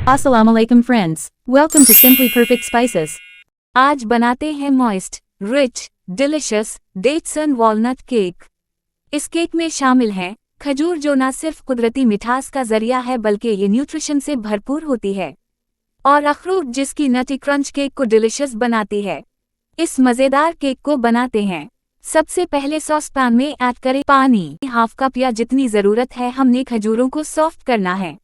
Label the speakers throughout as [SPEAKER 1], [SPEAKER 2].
[SPEAKER 1] Assalamu alaikum friends. Welcome to Simply Perfect Spices. आज बनाते हैं moist, rich, delicious dates and walnut cake. इस cake में शामिल है खजूर जो न सिर्फ कुदरती मिठास का जरिया है बल्कि ये न्यूट्रिशन से भरपूर होती है, और अखरोट जिसकी नटी क्रंच केक को डिलिशियस बनाती है। इस मज़ेदार केक को बनाते हैं। सबसे पहले सॉस पैन में ऐड करें पानी, हाफ कप या जितनी ज़रूरत है। हमने खजूरों को सॉफ्ट करना है।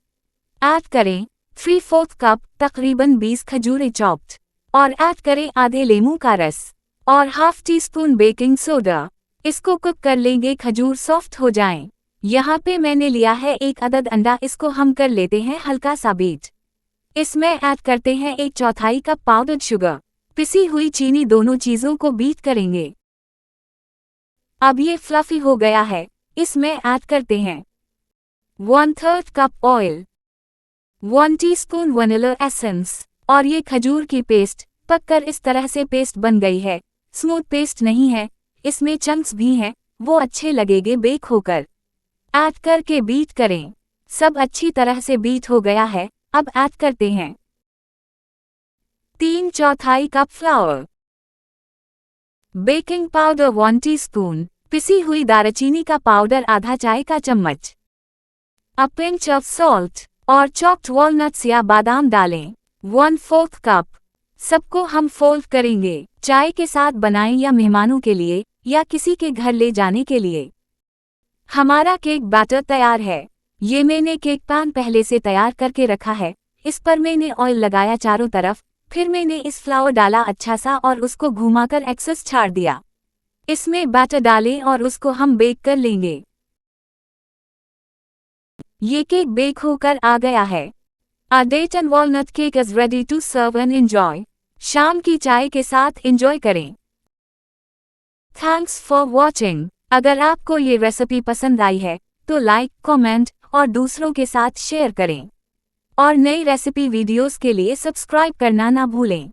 [SPEAKER 1] ऐड करें 3/4 कप तकरीबन 20 खजूरें चॉप्ड, और ऐड करें आधे लीमू का रस और half tea spoon baking soda. इसको कुक कर लेंगे, खजूर सॉफ्ट हो जाएं। यहाँ पे मैंने लिया है 1 अदद अंडा, इसको हम कर लेते हैं हल्का सा बीट। इसमें ऐड करते हैं 1/4 कप पाउडर्ड शुगर, पिसी हुई चीनी, दोनों चीज़ों को बीट करेंगे। अब ये फ्लफी हो गया है। इसमें ऐड करते हैं 1/3 cup oil, 1 teaspoon vanilla essence, और ये खजूर की पेस्ट पककर इस तरह से पेस्ट बन गई है। स्मूथ पेस्ट नहीं है, इसमें चंक्स भी हैं, वो अच्छे लगेंगे बेक होकर। ऐड करके बीट करें। सब अच्छी तरह से बीट हो गया है। अब ऐड करते हैं 3/4 cup flower, baking powder 1 teaspoon, पिसी हुई दालचीनी का पाउडर आधा चाय का चम्मच, अ पिंच ऑफ सॉल्ट, और चॉप्ड वॉलनट्स या बादाम डालें 1/4 कप। सबको हम फोल्ड करेंगे। चाय के साथ बनाएं या मेहमानों के लिए या किसी के घर ले जाने के लिए। हमारा केक बैटर तैयार है। ये मैंने केक पैन पहले से तैयार करके रखा है। इस पर मैंने ऑयल लगाया चारों तरफ, फिर मैंने इस फ्लावर डाला अच्छा सा और उसको घुमाकर एक्सेस छाड़ दिया। इसमें बैटर डालें और उसको हम बेक कर लेंगे। ये केक बेक होकर आ गया है। Our date and walnut cake is ready to serve and enjoy. शाम की चाय के साथ एंजॉय करें। Thanks for watching. अगर आपको ये रेसिपी पसंद आई है तो लाइक, कमेंट और दूसरों के साथ शेयर करें। और नई रेसिपी वीडियोस के लिए सब्सक्राइब करना ना भूलें।